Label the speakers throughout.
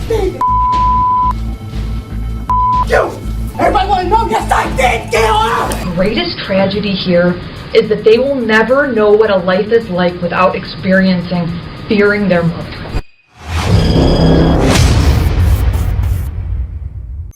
Speaker 1: You! Everybody wanna know? Yes, I did kill her!
Speaker 2: The greatest tragedy here is that they will never know what a life is like without experiencing fearing their mother.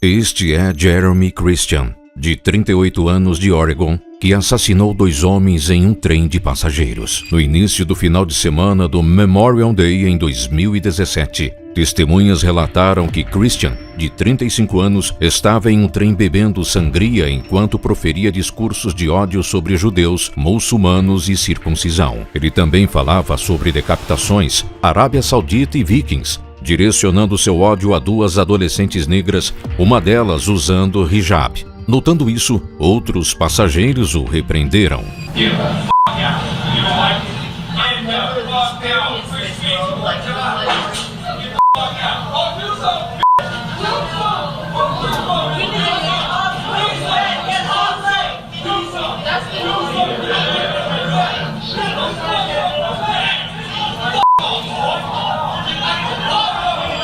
Speaker 3: Este é Jeremy Christian, de 38 anos, de Oregon, que assassinou 2 homens em um trem de passageiros, no início do final de semana do Memorial Day em 2017. Testemunhas relataram que Christian, de 35 anos, estava em um trem bebendo sangria enquanto proferia discursos de ódio sobre judeus, muçulmanos e circuncisão. Ele também falava sobre decapitações, Arábia Saudita e vikings, direcionando seu ódio a 2 adolescentes negras, uma delas usando hijab. Notando isso, outros passageiros o repreenderam.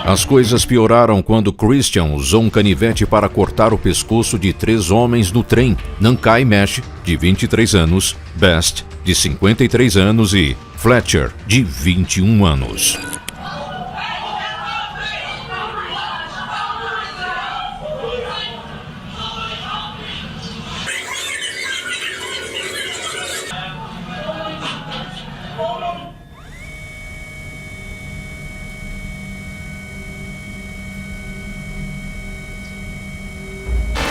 Speaker 3: As coisas pioraram quando Christian usou um canivete para cortar o pescoço de 3 homens no trem: Nankai Mesh, de 23 anos, Best, de 53 anos e Fletcher, de 21 anos.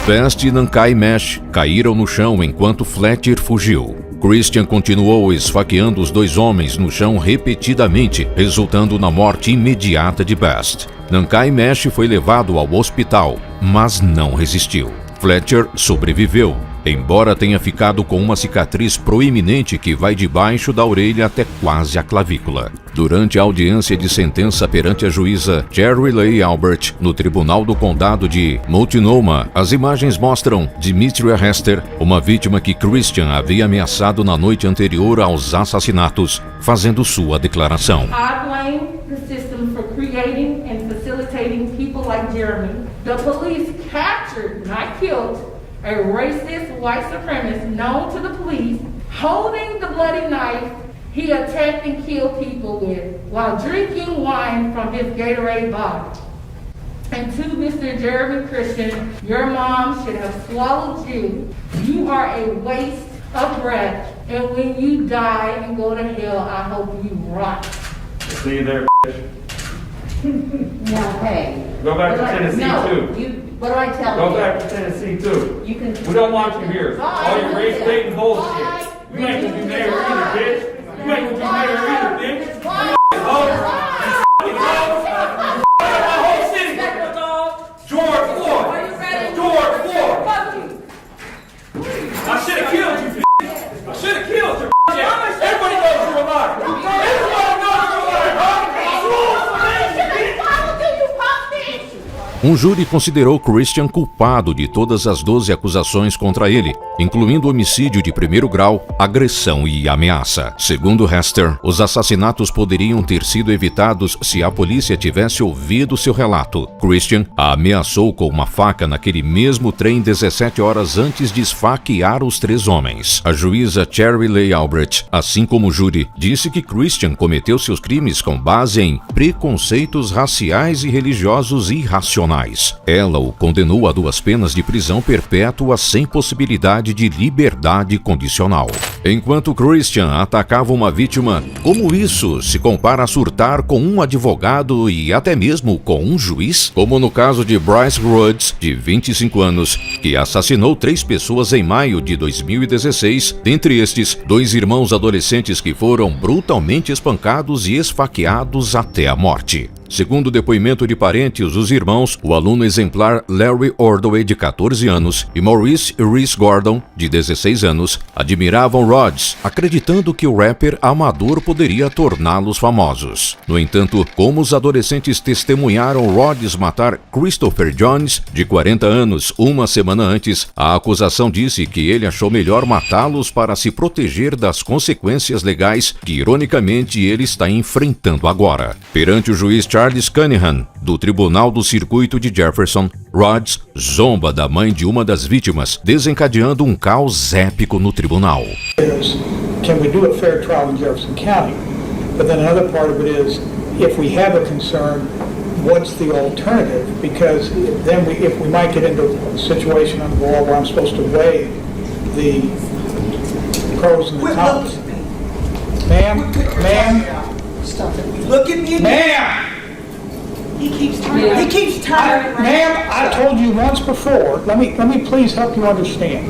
Speaker 3: Best e Nankai Mesh caíram no chão enquanto Fletcher fugiu. Christian continuou esfaqueando os 2 homens no chão repetidamente, resultando na morte imediata de Best. Nankai Mesh foi levado ao hospital, mas não resistiu. Fletcher sobreviveu, embora tenha ficado com uma cicatriz proeminente que vai debaixo da orelha até quase a clavícula. Durante a audiência de sentença perante a juíza Jerry Lee Albert, no Tribunal do Condado de Multnomah, as imagens mostram Demetria Hester, uma vítima que Christian havia ameaçado na noite anterior aos assassinatos, fazendo sua declaração.
Speaker 4: I blame the system for creating and facilitating people like Jeremy. The police captured, not killed, a racist white supremacist known to the police, holding the bloody knife he attacked and killed people with while drinking wine from his Gatorade bottle. And to Mr. Jeremy Christian, your mom should have swallowed you. You are a waste of breath, and when you die and go to hell, I hope you rot.
Speaker 5: See you there, bitch.
Speaker 6: Now, hey.
Speaker 5: Go back to Tennessee, too.
Speaker 6: What do I tell you?
Speaker 5: Go back to Tennessee, too.
Speaker 6: You can.
Speaker 5: We don't want you here. All your race baiting bullshit.
Speaker 6: Bye.
Speaker 5: You ain't gonna be mayor either, bitch. You ain't gonna be mayor either, bitch.
Speaker 6: Bye.
Speaker 5: The whole city. George Floyd. George Floyd. I should have killed you, bitch. I should have killed you. Everybody knows you're a liar. Everybody knows you're a liar, huh?
Speaker 3: Um júri considerou Christian culpado de todas as 12 acusações contra ele, incluindo homicídio de 1º grau, agressão e ameaça. Segundo Hester, os assassinatos poderiam ter sido evitados se a polícia tivesse ouvido seu relato. Christian a ameaçou com uma faca naquele mesmo trem 17 horas antes de esfaquear os 3 homens. A juíza Jerry Lee Albert, assim como o júri, disse que Christian cometeu seus crimes com base em preconceitos raciais e religiosos irracionais. Ela o condenou a 2 penas de prisão perpétua sem possibilidade de liberdade condicional. Enquanto Christian atacava uma vítima, como isso se compara a surtar com um advogado e até mesmo com um juiz? Como no caso de Bryce Rhodes, de 25 anos, que assassinou 3 pessoas em maio de 2016, dentre estes, 2 irmãos adolescentes que foram brutalmente espancados e esfaqueados até a morte. Segundo o depoimento de parentes, os irmãos, o aluno exemplar Larry Ordway, de 14 anos, e Maurice Reese Gordon, de 16 anos, admiravam Rhodes, acreditando que o rapper amador poderia torná-los famosos. No entanto, como os adolescentes testemunharam Rhodes matar Christopher Jones, de 40 anos, uma semana antes, a acusação disse que ele achou melhor matá-los para se proteger das consequências legais que, ironicamente, ele está enfrentando agora. Perante o juiz Charles Cunningham, do Tribunal do Circuito de Jefferson, Rhodes zomba da mãe de uma das vítimas, desencadeando um caos épico no tribunal.
Speaker 7: Can we do a fair trial in Jefferson County? But then another part of it is, if we have a concern, what's the alternative? Because then if we might get into a situation under the law where I'm supposed to weigh the pros and the cons. Ma'am,
Speaker 1: Look at me.
Speaker 7: ma'am,
Speaker 1: He keeps tiring.
Speaker 7: ma'am, I told you once before, let me please help you understand.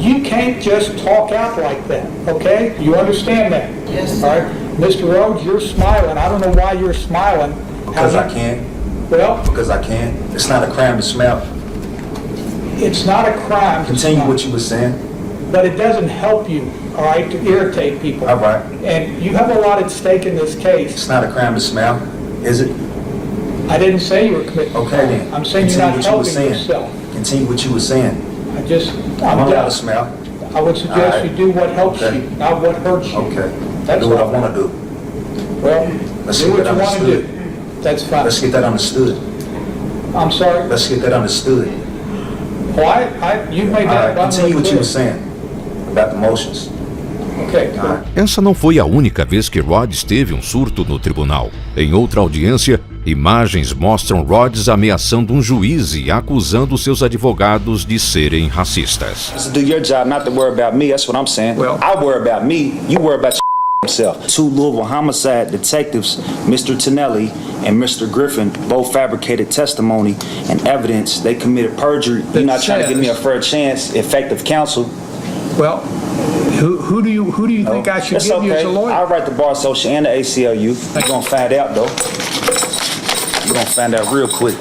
Speaker 7: You can't just talk out like that, okay? You understand that?
Speaker 1: Yes,
Speaker 7: All right? Mr. Rhodes, you're smiling. I don't know why you're smiling.
Speaker 8: Because I can.
Speaker 7: Well,
Speaker 8: Because I can. It's not a crime to smell.
Speaker 7: it's not a crime to
Speaker 8: Continue
Speaker 7: smile,
Speaker 8: what you were saying.
Speaker 7: but it doesn't help you, all right, to irritate people.
Speaker 8: All right.
Speaker 7: And you have a lot at stake in this case.
Speaker 8: It's not a crime to smell, is it?
Speaker 7: I didn't say you were committing a
Speaker 8: Okay
Speaker 7: crime.
Speaker 8: then.
Speaker 7: I'm saying you're
Speaker 8: Continue
Speaker 7: not
Speaker 8: what you were
Speaker 7: helping
Speaker 8: saying.
Speaker 7: yourself.
Speaker 8: Continue what you were saying.
Speaker 7: I'm
Speaker 8: I'm allowed to
Speaker 7: done.
Speaker 8: smell.
Speaker 7: I would suggest
Speaker 8: All right.
Speaker 7: you do what helps
Speaker 8: Okay.
Speaker 7: you, not what hurts you.
Speaker 8: Okay.
Speaker 7: That's
Speaker 8: Do what I
Speaker 7: all.
Speaker 8: want to do.
Speaker 7: Well,
Speaker 8: Let's
Speaker 7: do
Speaker 8: get
Speaker 7: what
Speaker 8: that
Speaker 7: you want to do.
Speaker 8: understood.
Speaker 7: That's fine.
Speaker 8: Let's get that understood.
Speaker 7: I'm sorry.
Speaker 8: Let's get that understood.
Speaker 7: Well, you've made
Speaker 8: All
Speaker 7: that
Speaker 8: right. Continue
Speaker 7: abundantly
Speaker 8: what you
Speaker 7: clear.
Speaker 8: were saying about the motions.
Speaker 7: Okay,
Speaker 8: All right.
Speaker 3: Essa não foi a única vez que Rhodes teve um surto no tribunal. Em outra audiência, imagens mostram Rhodes ameaçando um juiz e acusando seus advogados de serem racistas.
Speaker 9: To do your job, not to worry about me. That's what I'm saying.
Speaker 7: Well-
Speaker 9: I worry about me. You worry about yourself. Two Louisville homicide detectives, Mr. Tonelli and Mr. Griffin, both fabricated testimony and evidence. They committed perjury. You're not trying to give me a fair chance. Effective counsel.
Speaker 7: well, who do you think I should
Speaker 9: That's
Speaker 7: give you as
Speaker 9: okay.
Speaker 7: a lawyer?
Speaker 9: I'll write the Bar Association and the ACLU. You're gonna find out though. You're gonna find out real quick.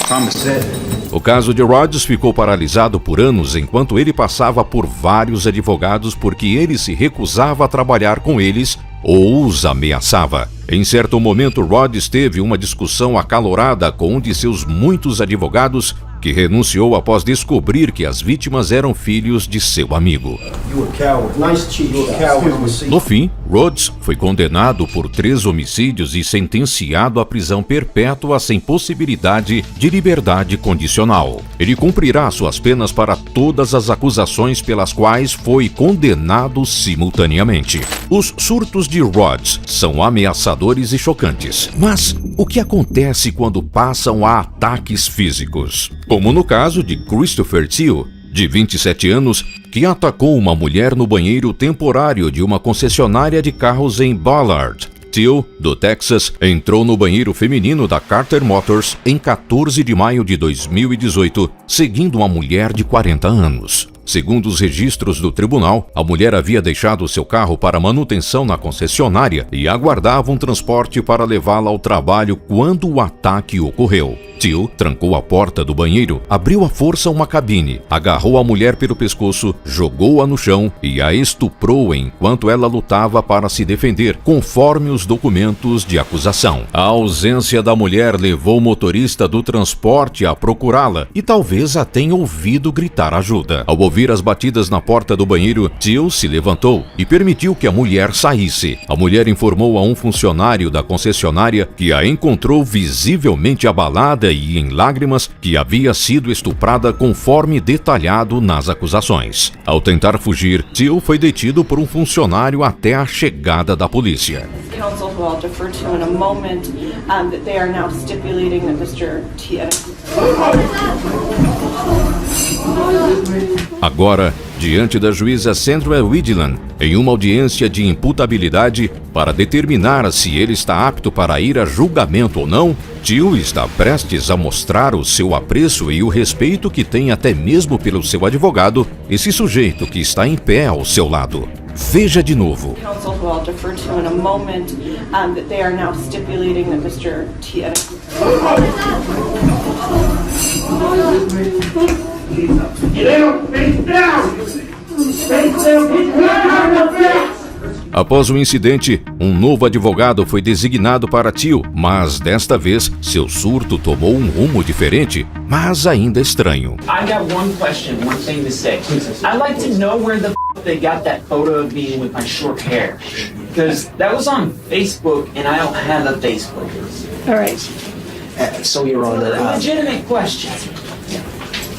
Speaker 9: Promise that.
Speaker 3: O caso de Rhodes ficou paralisado por anos enquanto ele passava por vários advogados porque ele se recusava a trabalhar com eles ou os ameaçava. Em certo momento, Rhodes teve uma discussão acalorada com um de seus muitos advogados que renunciou após descobrir que as vítimas eram filhos de seu amigo.
Speaker 8: You a coward.
Speaker 1: Nice chief.
Speaker 8: You a coward.
Speaker 3: No fim, Rhodes foi condenado por 3 homicídios e sentenciado à prisão perpétua sem possibilidade de liberdade condicional. Ele cumprirá suas penas para todas as acusações pelas quais foi condenado simultaneamente. Os surtos de Rhodes são ameaçadores e chocantes. Mas o que acontece quando passam a ataques físicos? Como no caso de Christopher Teal, de 27 anos, que atacou uma mulher no banheiro temporário de uma concessionária de carros em Ballard. Teal, do Texas, entrou no banheiro feminino da Carter Motors em 14 de maio de 2018, seguindo uma mulher de 40 anos. Segundo os registros do tribunal, a mulher havia deixado seu carro para manutenção na concessionária e aguardava um transporte para levá-la ao trabalho quando o ataque ocorreu. Teal trancou a porta do banheiro, abriu à força uma cabine, agarrou a mulher pelo pescoço, jogou-a no chão e a estuprou enquanto ela lutava para se defender, conforme os documentos de acusação. A ausência da mulher levou o motorista do transporte a procurá-la e talvez a tenha ouvido gritar ajuda. Ao ouvir as batidas na porta do banheiro, Teal se levantou e permitiu que a mulher saísse. A mulher informou a um funcionário da concessionária que a encontrou visivelmente abalada e em lágrimas que havia sido estuprada conforme detalhado nas acusações. Ao tentar fugir, Teal foi detido por um funcionário até a chegada da polícia.
Speaker 10: Counsel, who I'll defer to in a moment, that they are now stipulating that Mr. Tia.
Speaker 3: Agora, diante da juíza Sandra Widgeland, em uma audiência de imputabilidade para determinar se ele está apto para ir a julgamento ou não, Teal está prestes a mostrar o seu apreço e o respeito que tem até mesmo pelo seu advogado, esse sujeito que está em pé ao seu lado. Veja de novo.
Speaker 10: Counsel, who I'll defer to in a moment, that they are now stipulating that Mr. Tia.
Speaker 3: Após o incidente, um novo advogado foi designado para Teal, mas desta vez seu surto tomou um rumo diferente, mas ainda estranho.
Speaker 11: I got one question, one thing to say. I'd like to know where the if they got that photo of me with my short hair. Because that was on Facebook, and I don't have a Facebook.
Speaker 1: All right.
Speaker 8: So you're on the...
Speaker 11: Legitimate question.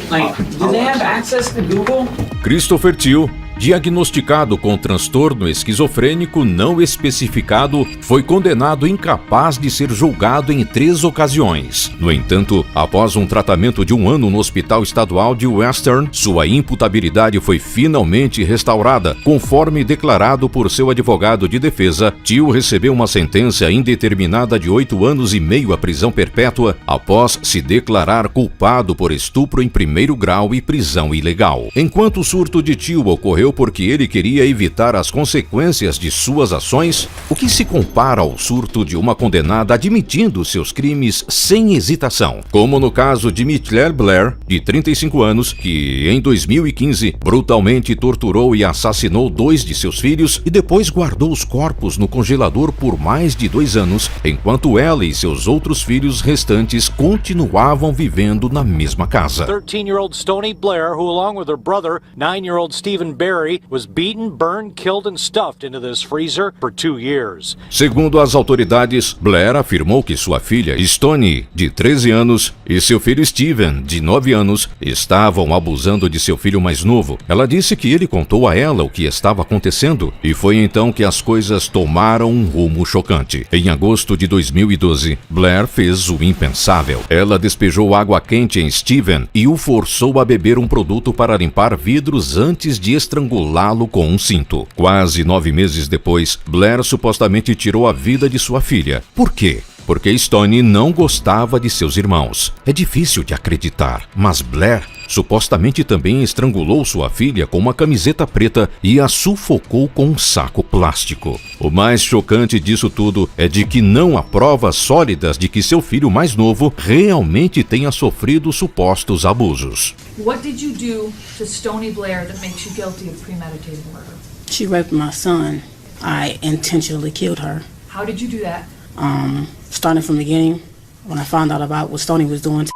Speaker 11: Like, do they have access to Google?
Speaker 3: Christopher Thiel, diagnosticado com transtorno esquizofrênico não especificado, foi condenado incapaz de ser julgado em 3 ocasiões. No entanto, após um tratamento de 1 ano no Hospital Estadual de Western, sua imputabilidade foi finalmente restaurada. Conforme declarado por seu advogado de defesa, Thiel recebeu uma sentença indeterminada de 8 anos e meio à prisão perpétua após se declarar culpado por estupro em 1º grau e prisão ilegal. Enquanto o surto de Thiel ocorreu porque ele queria evitar as consequências de suas ações, o que se compara ao surto de uma condenada admitindo seus crimes sem hesitação, como no caso de Michelle Blair, de 35 anos, que em 2015 brutalmente torturou e assassinou 2 de seus filhos e depois guardou os corpos no congelador por mais de 2 anos, enquanto ela e seus outros filhos restantes continuavam vivendo na mesma casa.
Speaker 12: 13-year-old Stony Blair, who along with her brother, 9-year-old Stephen Barry, was beaten, burned, killed and stuffed into this freezer for 2 years.
Speaker 3: Segundo as autoridades, Blair afirmou que sua filha Stony, de 13 anos, e seu filho Steven, de 9 anos, estavam abusando de seu filho mais novo. Ela disse que ele contou a ela o que estava acontecendo e foi então que as coisas tomaram um rumo chocante. Em agosto de 2012, Blair fez o impensável. Ela despejou água quente em Steven e o forçou a beber um produto para limpar vidros antes de estrangulá-lo com um cinto. Quase 9 meses depois, Blair supostamente tirou a vida de sua filha. Por quê? Porque Stony não gostava de seus irmãos. É difícil de acreditar, mas Blair supostamente também estrangulou sua filha com uma camiseta preta e a sufocou com um saco plástico. O mais chocante disso tudo é de que não há provas sólidas de que seu filho mais novo realmente tenha sofrido supostos abusos.
Speaker 2: What did you do to Stony Blair that makes you guilty of premeditated murder?
Speaker 1: She raped my son. I intentionally killed her.
Speaker 2: How did you do that?
Speaker 1: Starting from the beginning, when I found out about what Stony was doing,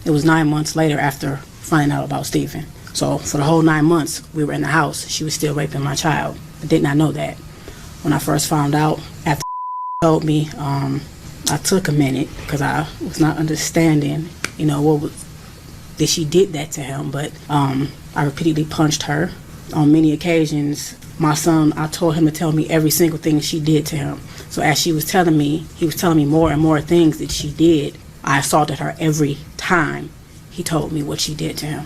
Speaker 1: it was 9 months later after finding out about Stephen. So for the whole 9 months we were in the house, she was still raping my child. I did not know that. When I first found out, after told me, I took a minute because I was not understanding, what was that she did that to him. But I repeatedly punched her. On many occasions, my son, I told him to tell me every single thing she did to him. So as he was telling me more and more things that she did. I assaulted her every time he told me what she did to him.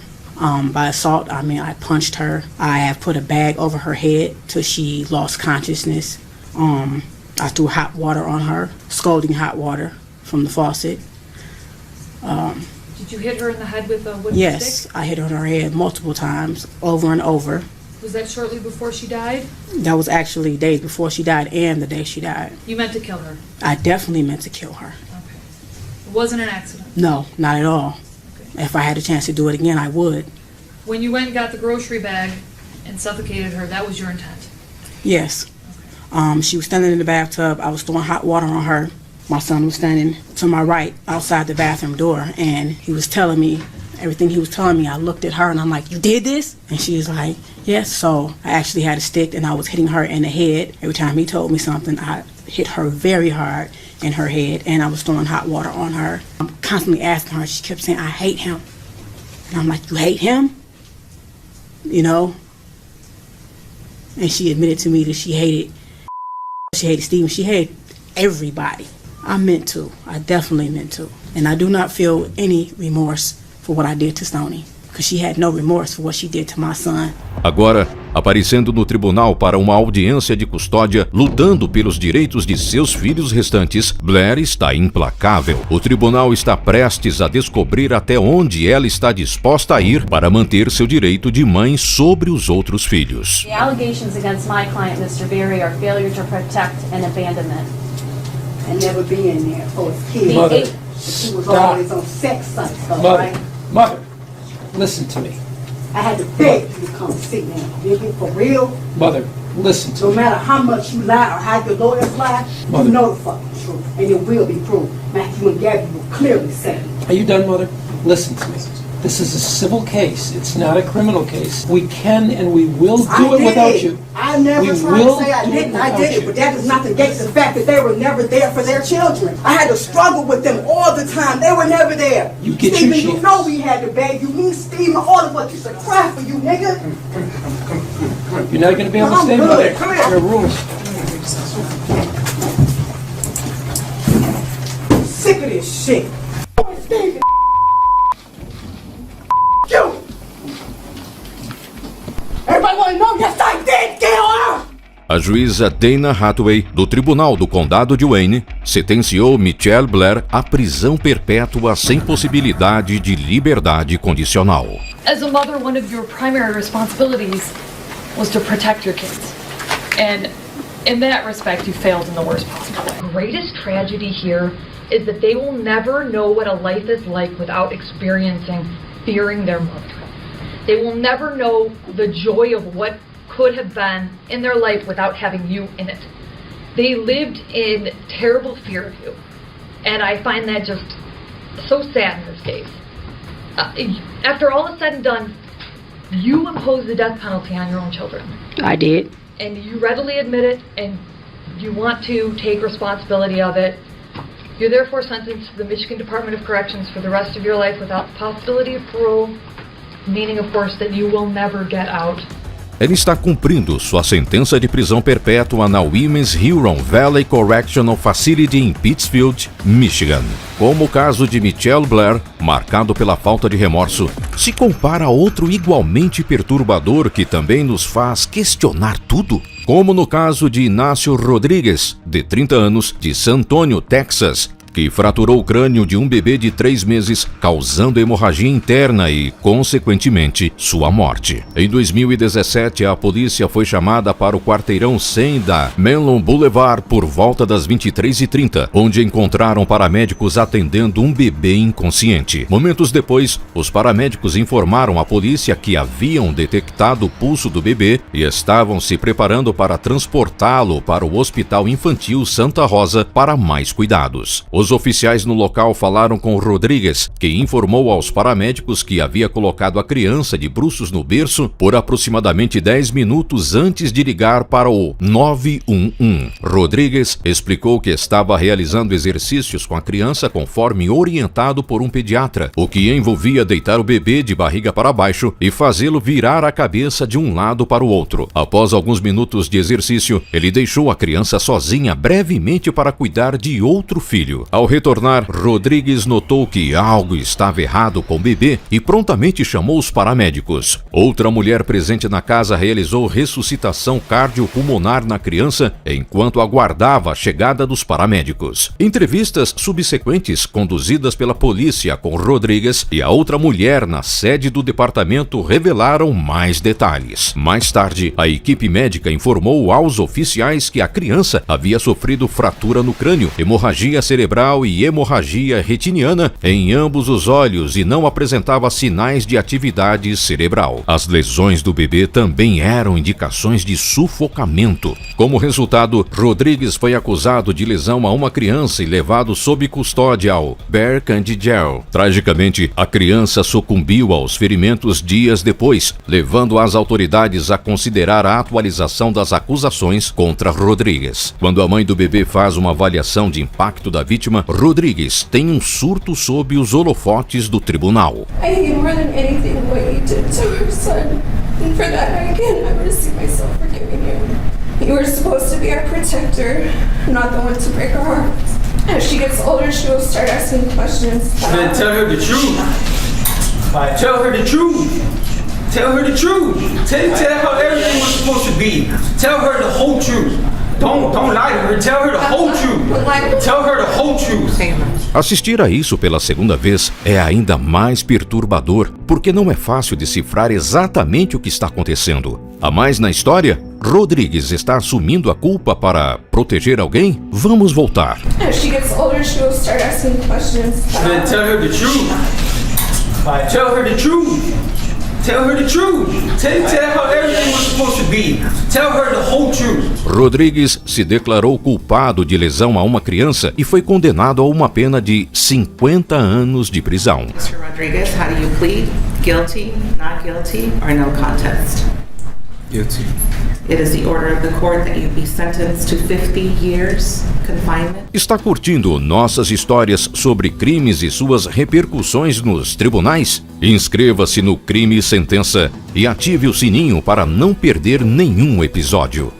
Speaker 1: By assault, I mean I punched her. I have put a bag over her head till she lost consciousness. I threw hot water on her, scalding hot water from the faucet.
Speaker 2: Did you hit her in the head with a wooden stick?
Speaker 1: Yes, I hit her on her head multiple times, over and over.
Speaker 2: Was that shortly before she died?
Speaker 1: That was actually days before she died and the day she died.
Speaker 2: You meant to kill her?
Speaker 1: I definitely meant to kill her.
Speaker 2: Okay. It wasn't an accident?
Speaker 1: No, not at all. Okay. If I had a chance to do it again, I would.
Speaker 2: When you went and got the grocery bag and suffocated her, that was your intent?
Speaker 1: Yes. Okay. She was standing in the bathtub. I was throwing hot water on her. My son was standing to my right outside the bathroom door, and he was telling me everything he was telling me. I looked at her and I'm like, "You did this?" And she was like, "Yes." So I actually had a stick and I was hitting her in the head. Every time he told me something, I hit her very hard in her head, and I was throwing hot water on her. I'm constantly asking her. She kept saying, "I hate him." And I'm like, "You hate him?" And she admitted to me that she hated Stephen. She hated everybody. I meant to. I definitely meant to. And I do not feel any remorse for what I did to Stony, because she had no remorse for what she did to my son.
Speaker 3: Agora, aparecendo no tribunal para uma audiência de custódia, lutando pelos direitos de seus filhos restantes, Blair está implacável. O tribunal está prestes a descobrir até onde ela está disposta a ir para manter seu direito de mãe sobre os outros filhos.
Speaker 10: The allegations against my client, Mr. Berry, are failure to protect and abandonment.
Speaker 6: And never being there for his kids.
Speaker 11: Mother,
Speaker 6: She was always on sex sites, though, right?
Speaker 11: Mother, listen to me.
Speaker 6: I had to beg you to come see me. Baby, for real.
Speaker 11: Mother, listen to
Speaker 6: No
Speaker 11: me.
Speaker 6: matter how much you lie or how your lawyers lie,
Speaker 11: Mother.
Speaker 6: you know the fucking truth, and it will be proved. Matthew and Gabby will clearly say.
Speaker 11: Are you done, Mother? Listen to me.
Speaker 5: This is a civil case. It's not a criminal case. We can and we will do it without you.
Speaker 6: I never
Speaker 5: We
Speaker 6: tried to
Speaker 5: will
Speaker 6: say I
Speaker 5: do it
Speaker 6: didn't. I
Speaker 5: without
Speaker 6: did
Speaker 5: you.
Speaker 6: it, but that does not negate the fact that they were never there for their children. I had to struggle with them all the time. They were never there.
Speaker 5: You get
Speaker 6: Steven,
Speaker 5: your
Speaker 6: you
Speaker 5: chance.
Speaker 6: know we had to beg you. Me, Steven, all of us used to cry for you, nigga.
Speaker 5: You're not going to be able to
Speaker 6: I'm
Speaker 5: stay by
Speaker 6: good.
Speaker 5: there.
Speaker 6: Come here.
Speaker 5: There are rules.
Speaker 6: Sick of this shit. Steven. You. Everybody want to know? Yes, I did kill her.
Speaker 3: A juíza Dana Hathaway, do Tribunal do Condado de Wayne, sentenciou Michelle Blair à prisão perpétua sem possibilidade de liberdade condicional.
Speaker 2: As a mother, one of your primary responsibilities was to protect your kids. And in that respect, you failed in the worst possible way. The greatest tragedy here is that they will never know what a life is like without experiencing fearing their mother. They will never know the joy of what could have been in their life without having you in it. They lived in terrible fear of you. And I find that just so sad in this case. After all is said and done, you imposed the death penalty on your own children.
Speaker 1: I did.
Speaker 2: And you readily admit it, and you want to take responsibility of it. You're therefore sentenced to the Michigan Department of Corrections for the rest of your life without the possibility of parole, meaning, of course, that you will never get out.
Speaker 3: Ela está cumprindo sua sentença de prisão perpétua na Women's Huron Valley Correctional Facility em Pittsfield, Michigan. Como o caso de Michelle Blair, marcado pela falta de remorso, se compara a outro igualmente perturbador que também nos faz questionar tudo. Como no caso de Inácio Rodrigues, de 30 anos, de San Antonio, Texas, que fraturou o crânio de um bebê de 3 meses, causando hemorragia interna e, consequentemente, sua morte. Em 2017, a polícia foi chamada para o quarteirão 100 da Menlo Boulevard por volta das 23h30, onde encontraram paramédicos atendendo um bebê inconsciente. Momentos depois, os paramédicos informaram à polícia que haviam detectado o pulso do bebê e estavam se preparando para transportá-lo para o Hospital Infantil Santa Rosa para mais cuidados. Os oficiais no local falaram com Rodrigues, que informou aos paramédicos que havia colocado a criança de bruços no berço por aproximadamente 10 minutos antes de ligar para o 911. Rodrigues explicou que estava realizando exercícios com a criança conforme orientado por um pediatra, o que envolvia deitar o bebê de barriga para baixo e fazê-lo virar a cabeça de um lado para o outro. Após alguns minutos de exercício, ele deixou a criança sozinha brevemente para cuidar de outro filho. Ao retornar, Rodrigues notou que algo estava errado com o bebê e prontamente chamou os paramédicos. Outra mulher presente na casa realizou ressuscitação cardiopulmonar na criança enquanto aguardava a chegada dos paramédicos. Entrevistas subsequentes conduzidas pela polícia com Rodrigues e a outra mulher na sede do departamento revelaram mais detalhes. Mais tarde, a equipe médica informou aos oficiais que a criança havia sofrido fratura no crânio, hemorragia cerebral e hemorragia retiniana em ambos os olhos e não apresentava sinais de atividade cerebral. As lesões do bebê também eram indicações de sufocamento. Como resultado, Rodrigues foi acusado de lesão a uma criança e levado sob custódia ao Bear Candy Jail. Tragicamente, a criança sucumbiu aos ferimentos dias depois, levando as autoridades a considerar a atualização das acusações contra Rodrigues. Quando a mãe do bebê faz uma avaliação de impacto da vítima, Rodrigues tem um surto sob os holofotes do tribunal.
Speaker 13: I hate more than anything what you did to our son. And for that, I can't ever see myself forgiving you. You were supposed to be our protector, not the one to break our hearts. As she gets older, she will start asking questions.
Speaker 5: Then tell her the truth. Tell her the truth. Tell her the truth. Tell her how everything was supposed to be. Tell her the whole truth. Don't lie to her. Tell her the whole truth. Tell her the whole truth.
Speaker 3: Assistir a isso pela segunda vez é ainda mais perturbador, porque não é fácil decifrar exatamente o que está acontecendo. A mais na história, Rodrigues está assumindo a culpa para proteger alguém? Vamos voltar.
Speaker 13: As she gets older, she will start asking questions.
Speaker 5: Then tell her the truth. Tell her the truth. Tell her the truth. Tell her how everything was supposed to be. Tell her the whole truth.
Speaker 3: Rodrigues se declarou culpado de lesão a uma criança e foi condenado a uma pena de 50 anos de prisão.
Speaker 14: Mr. Rodriguez, how do you plead? Guilty, not guilty, or no contest?
Speaker 5: Guilty.
Speaker 14: It is the order of the court that you be sentenced to 50 years confinement.
Speaker 3: Está curtindo nossas histórias sobre crimes e suas repercussões nos tribunais? Inscreva-se no Crime e Sentença e ative o sininho para não perder nenhum episódio.